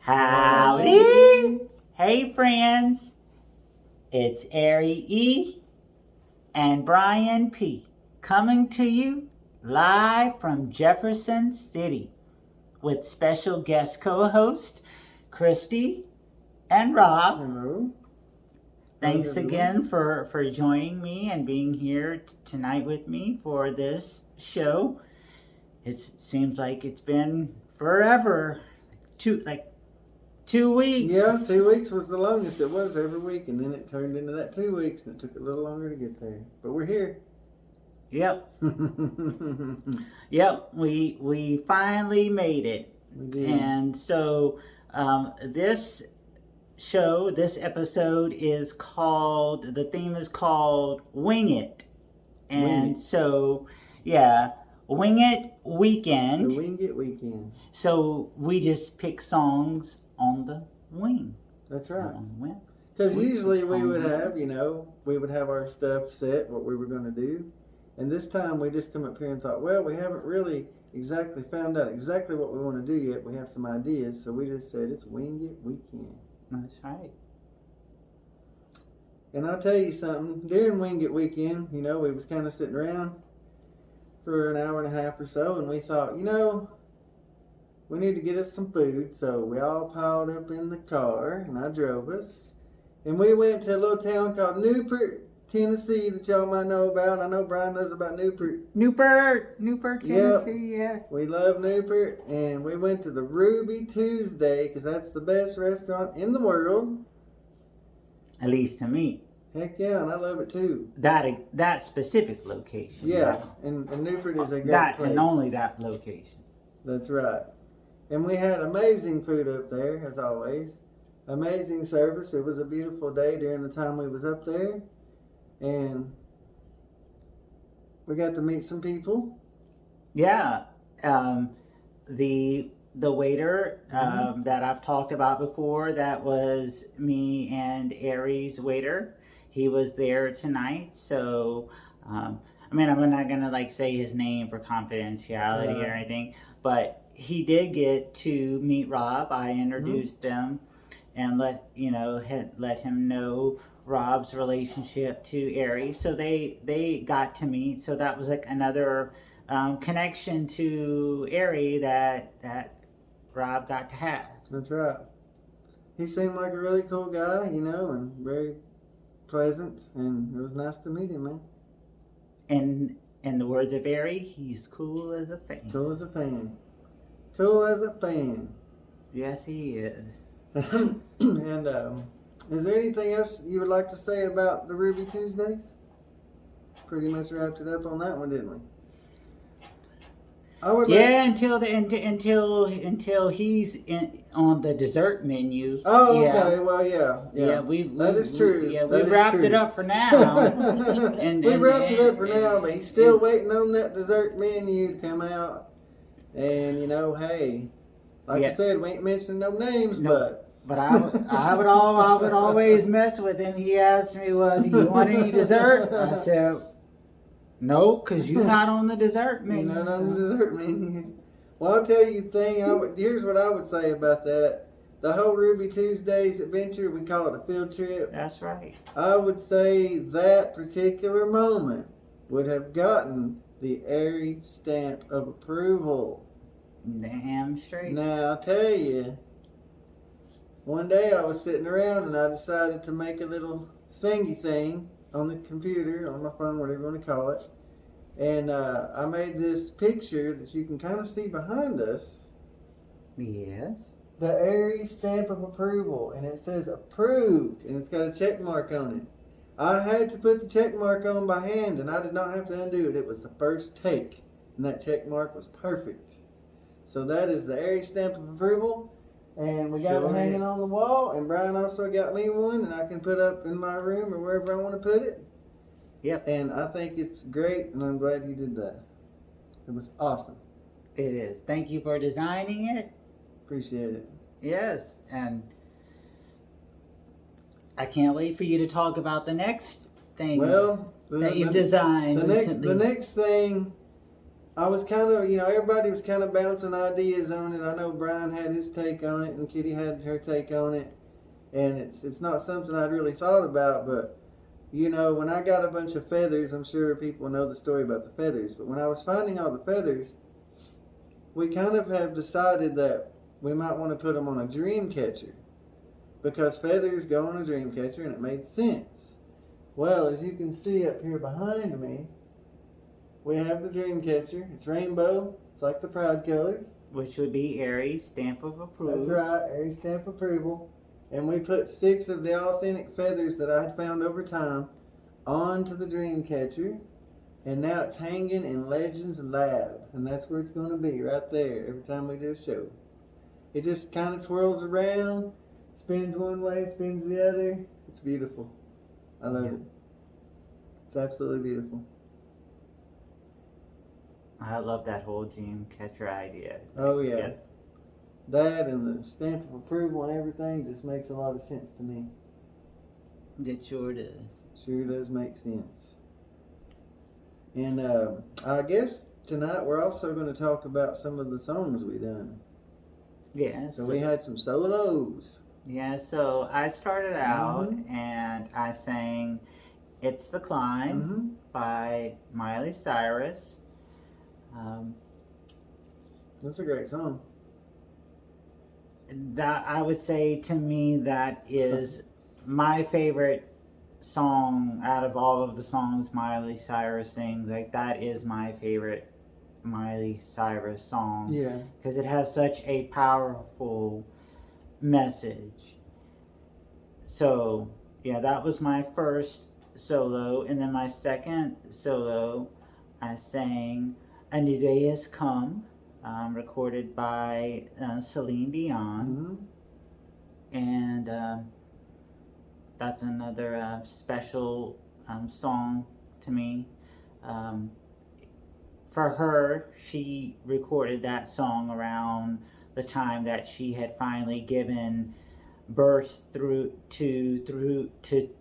Howdy! Hey friends, it's Ari E. and Brian P. coming to you live from Jefferson City with special guest co-host Christy and Rob. Hello. Thanks again for joining me and being here tonight with me for this show. It seems like it's been forever, 2 weeks. Yeah, 2 weeks was the longest it was every week, and then it turned into that 2 weeks, and it took a little longer to get there. But we're here. Yep. Yep. We finally made it. We did. And so this episode is called, the theme is called Wing It. And so, yeah, Wing It Weekend. The Wing It Weekend. So we just pick songs on the wing. That's right. On the wing. Because usually we would have our stuff set, what we were going to do. And this time we just come up here and thought, well, we haven't really exactly found out exactly what we want to do yet. We have some ideas. So we just said it's Wing It Weekend. That's right. And I'll tell you something, during Wing It Weekend, we was kind of sitting around for an hour and a half or so, and we thought, we need to get us some food. So we all piled up in the car, and I drove us. And we went to a little town called Newport, Tennessee, that y'all might know about. I know Brian knows about Newport. Newport, Tennessee, yes. We love Newport, and we went to the Ruby Tuesday, because that's the best restaurant in the world. At least to me. Heck yeah, and I love it too. That specific location. Yeah, right? and Newport is a great place. And only that location. That's right. And we had amazing food up there, as always. Amazing service. It was a beautiful day during the time we was up there. And we got to meet some people. Yeah. The waiter that I've talked about before, that was me and Aries' waiter. He was there tonight. So, I'm not going to say his name for confidentiality or anything, but he did get to meet Rob. I introduced them and let him know Rob's relationship to Aries. So they got to meet. So that was another connection to Aries that Rob got to have. That's right. He seemed like a really cool guy, and very pleasant, and it was nice to meet him, man. And in the words of Aries, he's cool as a fan. Cool as a fan. Cool as a fan. Yes, he is. And is there anything else you would like to say about the Ruby Tuesdays? Pretty much wrapped it up on that one, didn't we? Until he's on the dessert menu. Oh, okay. Well, yeah. That is true. We wrapped it up for now. We wrapped it up for now, but he's still waiting on that dessert menu to come out. And hey, I said, we ain't mentioning no names, but I would always mess with him. He asked me, "Well, do you want any dessert?" I said, "No, because you're not on the dessert menu." You're not on the dessert menu. Well, I'll tell you the thing. Here's what I would say about that. The whole Ruby Tuesdays adventure, we call it a field trip. That's right. I would say that particular moment would have gotten the Aries stamp of approval. Damn straight. Now, I'll tell you, one day I was sitting around and I decided to make a little thingy thing on the computer, on my phone, whatever you want to call it. And I made this picture that you can kind of see behind us. Yes. The Aries stamp of approval. And it says approved. And it's got a check mark on it. I had to put the check mark on by hand, and I did not have to undo it. It was the first take. And that check mark was perfect. So that is the Aries stamp of approval. And we got it hanging on the wall. And Brian also got me one, and I can put up in my room or wherever I want to put it. Yep. And I think it's great, and I'm glad you did that. It was awesome. It is. Thank you for designing it. Appreciate it. Yes, and I can't wait for you to talk about the next thing that you've designed. The next thing I was kind of, everybody was kind of bouncing ideas on it. I know Brian had his take on it, and Kitty had her take on it, and it's not something I'd really thought about. But when I got a bunch of feathers, I'm sure people know the story about the feathers. But when I was finding all the feathers, we kind of have decided that we might want to put them on a dream catcher, because feathers go on a dream catcher, and it made sense. Well, as you can see up here behind me, we have the dream catcher. It's rainbow. It's like the Pride colors. Which would be Aries' stamp of approval. That's right, Aries stamp approval. And we put 6 of the authentic feathers that I had found over time onto the dream catcher. And now it's hanging in Legends Lab. And that's where it's going to be, right there, every time we do a show. It just kind of twirls around, spins one way, spins the other. It's beautiful. I love it. It's absolutely beautiful. I love that whole dream catcher idea. Oh, yeah. That and the stamp of approval and everything just makes a lot of sense to me. It sure does. Sure does make sense. And I guess tonight we're also going to talk about some of the songs we done. Yes. So we had some solos. Yeah, so I started out and I sang It's the Climb by Miley Cyrus. That's a great song. That I would say, to me, that is my favorite song out of all of the songs Miley Cyrus sings. Like, that is my favorite Miley Cyrus song. Yeah. Because it has such a powerful message. So, yeah, that was my first solo. And then my second solo, I sang A New Day Has Come, recorded by Celine Dion. And that's another special song to me. For her, she recorded that song around the time that she had finally given birth to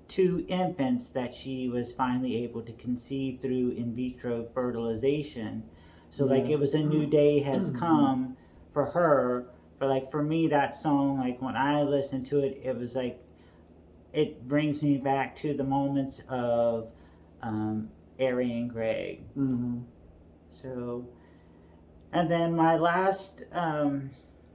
two infants that she was finally able to conceive through in vitro fertilization. So like, it was a new day has come for her. But like, for me, that song, like, when I listened to it, it was like, it brings me back to the moments of Ari and Greg. So, and then my last,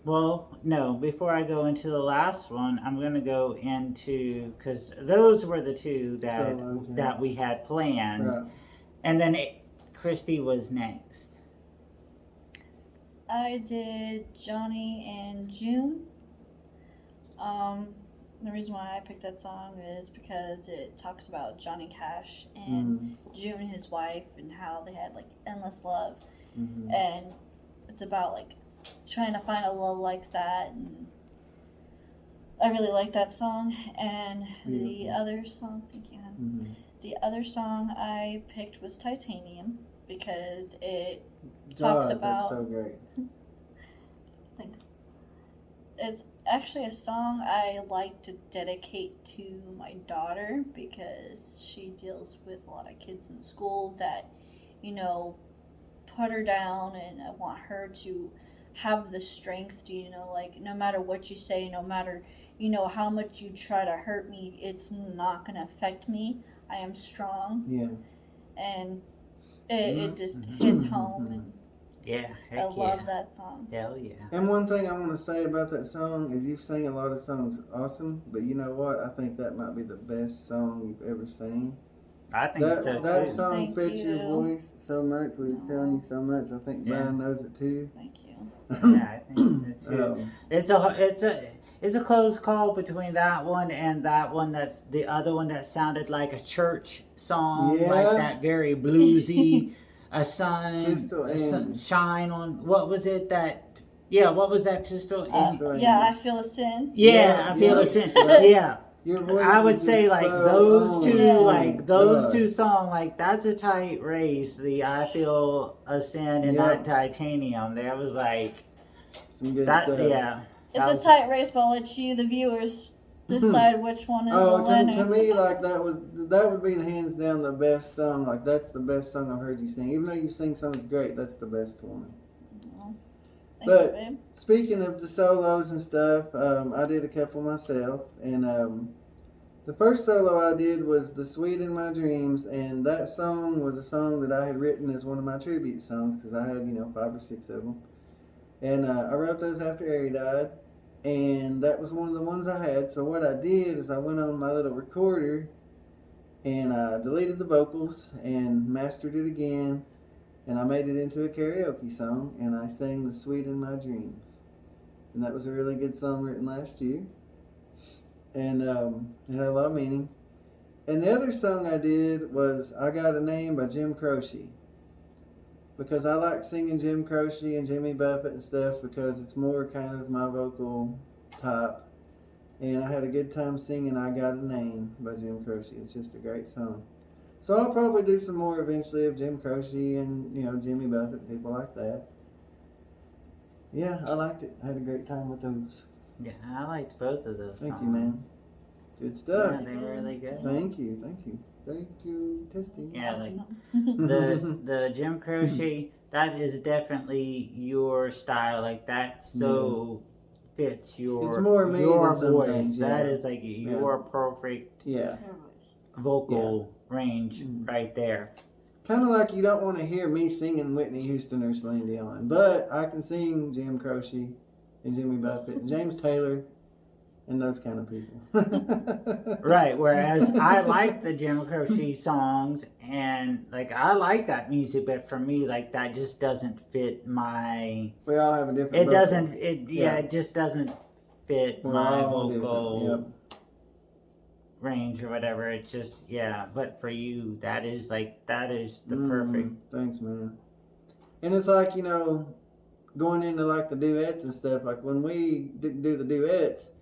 before I go into the last one, I'm going to go into, because those were the two that we had planned. Right. And then Christy was next. I did Johnny and June. The reason why I picked that song is because it talks about Johnny Cash and June, his wife, and how they had like endless love. And it's about like trying to find a love like that, and I really like that song. And the other song, thank you, hon. The other song I picked was Titanium, because it talks about. That's so great. Thanks. It's actually a song I like to dedicate to my daughter, because she deals with a lot of kids in school that, put her down, and I want her to have the strength to, like, no matter what you say, no matter, how much you try to hurt me, it's not going to affect me. I am strong. Yeah. And it just hits home, and yeah, I love that song. Hell yeah. And one thing I want to say about that song is you've sang a lot of songs awesome, but you know what? I think that might be the best song you've ever sang. I think so that too. song Thank fits your you. voice so much. We was telling you so much. I think Brian knows it too. Thank you. Yeah, I think so too. It's a close call between that one and that one. That's the other one that sounded like a church song, like that very bluesy. A sun shine on. What was it that? Yeah, what was that, Pistol? I Feel a Sin. Yeah, I Feel a Sin. Yeah. Your voice I would say like those two songs, like that's a tight race. The I Feel a Sin and that Titanium. That was like some good stuff. Yeah. It's a tight race, but I'll let you, the viewers, decide which one is Oh, the winner. to me, like that would be the hands down the best song. Like that's the best song I've heard you sing. Even though you sing songs great, that's the best one. Well, thank But- you, babe. Speaking of the solos and stuff, I did a couple myself, and the first solo I did was "The Sweet in My Dreams," and that song was a song that I had written as one of my tribute songs because I had 5 or 6 of them, and I wrote those after Ari died, and that was one of the ones I had. So what I did is I went on my little recorder, and I deleted the vocals and mastered it again. And I made it into a karaoke song, and I sang "The Sweet in My Dreams." And that was a really good song written last year. And it had a lot of meaning. And the other song I did was "I Got a Name" by Jim Croce. Because I like singing Jim Croce and Jimmy Buffett and stuff because it's more kind of my vocal type. And I had a good time singing "I Got a Name" by Jim Croce. It's just a great song. So I'll probably do some more eventually of Jim Croce and Jimmy Buffett, people like that. Yeah, I liked it. I had a great time with those. Yeah, I liked both of those Thank songs. you, man. Good stuff. Yeah, they were really good. Thank you. Testing. Yeah, like Awesome. the Jim Croce, that is definitely your style. Like that so fits your It's more me your than some voice. things, That yeah. is like your perfect Yeah. vocal range Mm. right there. Kind of like you don't want to hear me singing Whitney Houston or Celine Dion, but I can sing Jim Croce and Jimmy Buffett and James Taylor and those kind of people. Right. Whereas I like the Jim Croce songs and like I like that music, but for me, like that just doesn't fit my. We all have a different. It vocal. doesn't. It Yeah. it just doesn't fit We're my all vocal different. range or whatever. It's just But for you, that is the Mm, perfect. Thanks, man. And it's like going into like the duets and stuff. Like when we do the duets,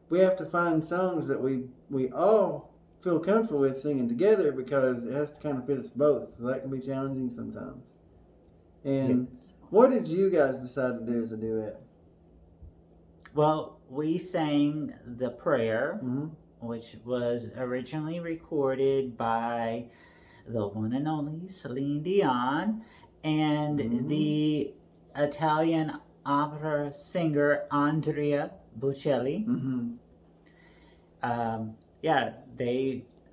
we have to find songs that we all feel comfortable with singing together because it has to kind of fit us both. So that can be challenging sometimes. And what did you guys decide to do as a duet? Well, we sang the prayer, Mm-hmm. which was originally recorded by the one and only Celine Dion and Mhm. the Italian opera singer Andrea Bocelli. Mm-hmm.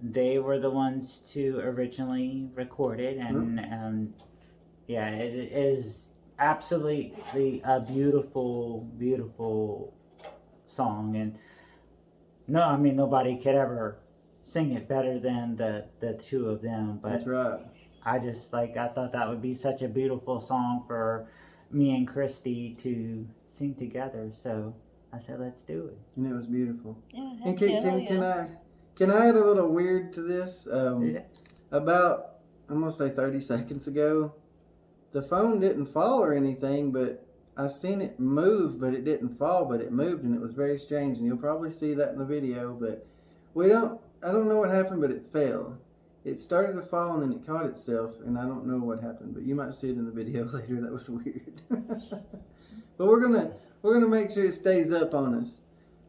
They were the ones to originally record it, and it is absolutely a beautiful song. And no, I mean nobody could ever sing it better than the two of them. But That's right. I thought that would be such a beautiful song for me and Christy to sing together. So I said, let's do it. And it was beautiful. Yeah, And heck yeah. can I add a little weird to this? Yeah. About, I'm going to say 30 seconds ago, the phone didn't fall or anything, but I seen it move, but it didn't fall, but it moved, and it was very strange, and you'll probably see that in the video, but I don't know what happened, but it fell. It started to fall, and then it caught itself, and I don't know what happened, but you might see it in the video later. That was weird. But we're gonna make sure it stays up on us.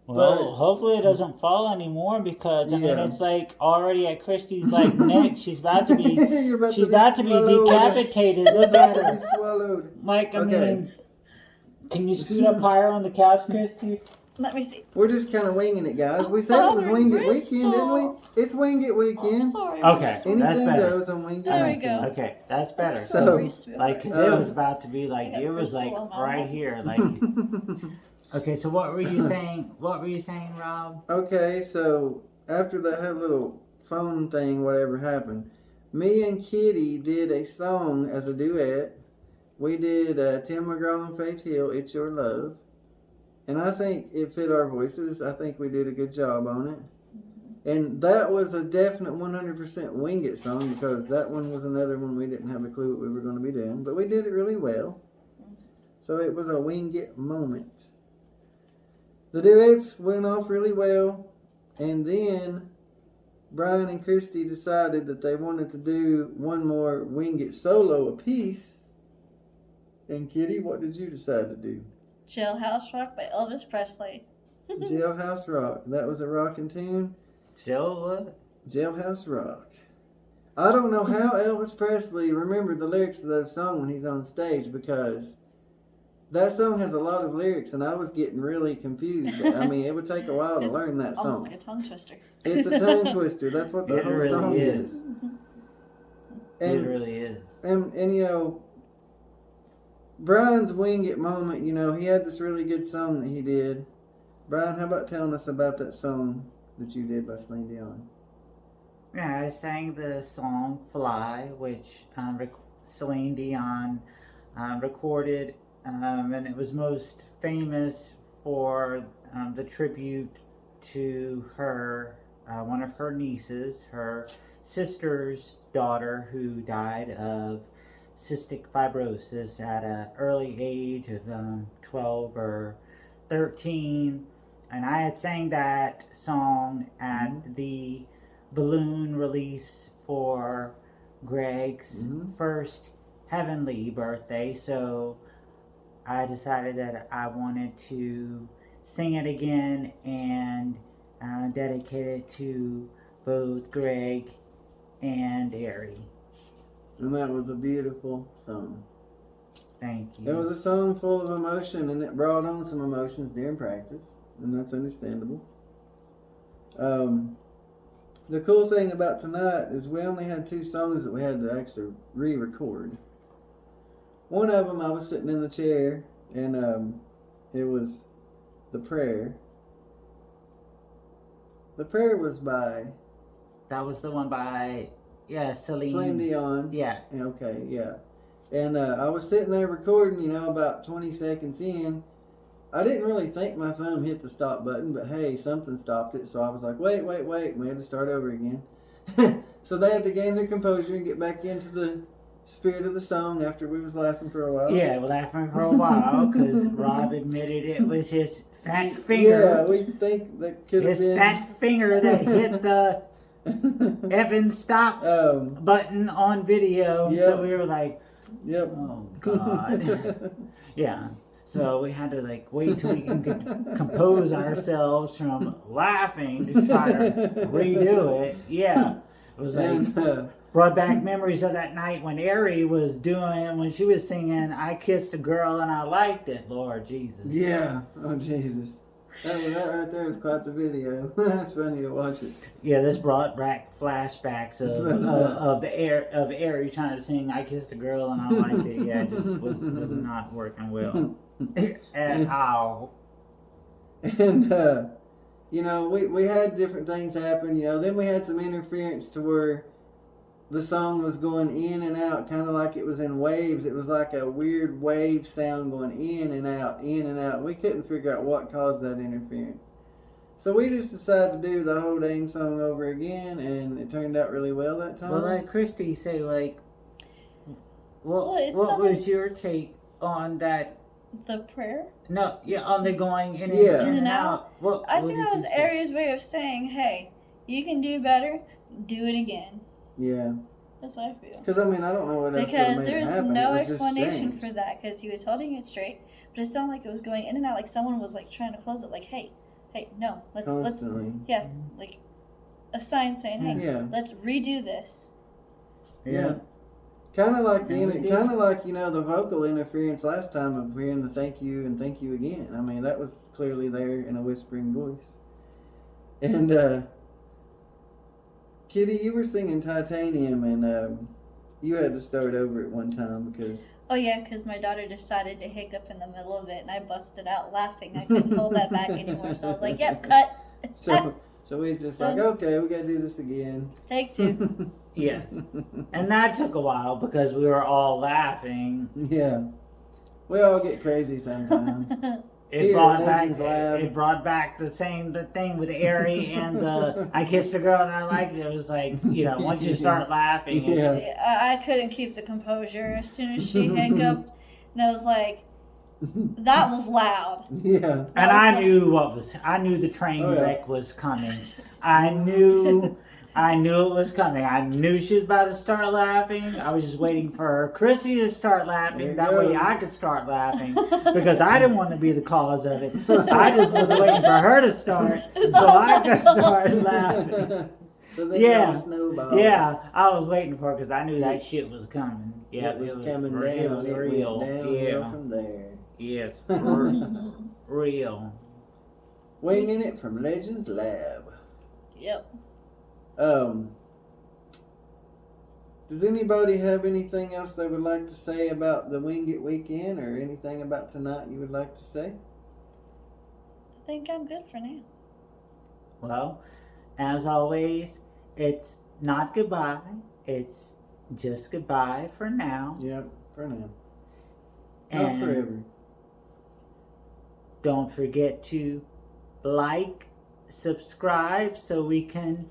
Well, But- hopefully it doesn't fall anymore because I mean Yeah. it's like already at Christy's like neck. She's about to be You're about she's to be about to be swallowed. decapitated. You're Look about at to be her. swallowed. Like I Okay. mean, can you scoot up higher on the couch, Christy? Let me see. We're just kind of winging it, guys. Oh, We said it was Father Wing It Weekend, didn't we? Bristol. It's Wing It Oh, Weekend. sorry. Okay. That's Anything better. goes on Wing It There we Weekend. go. Okay, that's better. So- Sorry, sweetheart. Like, cause it was about to be like I got it was like Crystal on my right lap. here. Like, okay. So what were you saying? What were you saying, Rob? Okay, so after that had little phone thing, whatever happened, me and Kitty did a song as a duet. We did Tim McGraw and Faith Hill, "It's Your Love," and I think it fit our voices. I think we did a good job on it. And that was a definite 100% Wing It song because that one was another one we didn't have a clue what we were going to be doing, but we did it really well. So it was a Wing It moment. The duets went off really well, and then Brian and Christy decided that they wanted to do one more Wing It solo apiece. And Kitty, what did you decide to do? Jailhouse Rock by Elvis Presley. Jailhouse Rock. That was a rockin' tune. Joe, Jailhouse Rock. I don't know how Elvis Presley remembered the lyrics of that song when he's on stage, because that song has a lot of lyrics and I was getting really confused. I mean, it would take a while to It's learn that Almost song. like a tongue twister. It's a tongue twister. That's what the It whole really song is. is. it And, really is. and you know, Brian's wing it moment, you know, he had this really good song that he did. Brian, how about telling us about that song that you did by Celine Dion? Yeah, I sang the song "Fly," which Celine Dion recorded, and it was most famous for the tribute to her, one of her nieces, her sister's daughter, who died of cystic fibrosis at an early age of 12 or 13. And I had sang that song at the balloon release for Greg's first heavenly birthday, so I decided that I wanted to sing it again and dedicate it to both Greg and Ari. And that was a beautiful song. Thank It you. was a song full of emotion, and it brought on some emotions during practice, and that's understandable. The cool thing about tonight is we only had 2 songs that we had to actually re-record. One of them, I was sitting in the chair, and it was the prayer. The prayer was by That was the one by Celine. Celine Dion. Yeah. Okay, yeah. And I was sitting there recording, you know, about 20 seconds in. I didn't really think my thumb hit the stop button, but hey, something stopped it. So I was like, wait. And we had to start over again. So they had to gain their composure and get back into the spirit of the song after we was laughing for a while. Yeah, we're laughing for a while because Rob admitted it was his fat Yeah, finger. we think that could have His been. fat finger that hit the Evan stop button on video. Yep. So we were like, Yep. oh God. Yeah. So we had to like wait till we can compose ourselves from laughing to try to redo it. Yeah. It was like And, brought back memories of that night when Ari was doing, when she was singing I Kissed a Girl and I Liked It. Lord Jesus. yeah. Oh, Jesus. That right there is quite the video. That's funny to watch it. Yeah, this brought back flashbacks of Ari trying to sing "I Kissed a Girl and I Liked It." Yeah, it just was not working well at all. And you know, we had different things happen. You know, then we had some interference to where the song was going in and out, kind of like it was in waves. It was like a weird wave sound going in and out, in and out. And we couldn't figure out what caused that interference. So we just decided to do the whole dang song over again, and it turned out really well that time. Well, like Christy say, like, Well, it's what something- was your take on that? The prayer? No, yeah, on the going in and, Yeah. in and out. What, I what think did that you was say? Ari's way of saying, hey, you can do better, do it again. Yeah. That's what I feel. Because, I mean, I don't know what else would have Because made it there's happen. no It was just explanation strange. for that, because he was holding it straight, but it sounded like it was going in and out, like someone was like trying to close it, like, hey, no, let's, Constantly. yeah, like a sign saying, hey, Yeah. let's redo this. Yeah. Kind of like And we did. kind of like, you know, the vocal interference last time of hearing the thank you and thank you again. I mean, that was clearly there in a whispering voice. And Kitty, you were singing Titanium, and you had to start over at one time because Oh yeah, because my daughter decided to hiccup in the middle of it, and I busted out laughing. I couldn't hold that back anymore, so I was like, "Yep, cut, so he's just like, okay, we got to do this again. take 2." Yes. And that took a while because we were all laughing. Yeah, we all get crazy sometimes. It Here, brought back Legends Lab. it brought back the thing with Ari and the I kissed a girl and I liked it. It was like, you know, once you start laughing, it's, I couldn't keep the composure as soon as she hiccuped, and I was like, "That was loud." Yeah. and I knew the train Oh, yeah. wreck was coming. I knew I knew it was coming. I knew she was about to start laughing. I was just waiting for Chrissy to start There laughing. it That way goes. I could start laughing because I didn't want to be the cause of it. I just was waiting for her to start so I could start laughing. So then Yeah. y'all snowball. Yeah, I was waiting for it because I knew that shit was coming. Yeah, it was coming re- down. It was real. Went downhill Yeah. from there. Yes. Real. Winging it from Legends Lab. Yep. Does anybody have anything else they would like to say about the Wing It weekend, or anything about tonight you would like to say? I think I'm good for now. Well, as always, it's not goodbye. It's just goodbye for now. Yep, for now. And Not forever. don't forget to like, subscribe so we can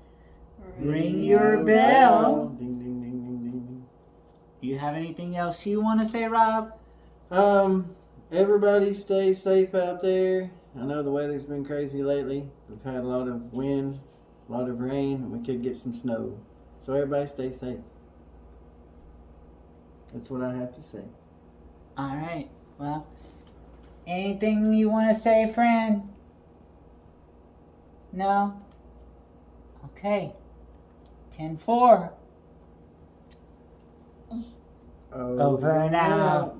ring your bell. Ding, ding, ding, ding, ding. You have anything else you want to say, Rob? Everybody stay safe out there. I know the weather's been crazy lately. We've had a lot of wind, a lot of rain, and we could get some snow. So everybody stay safe. That's what I have to say. All right. Well, anything you want to say, friend? No? Okay. 10-4. Over and out.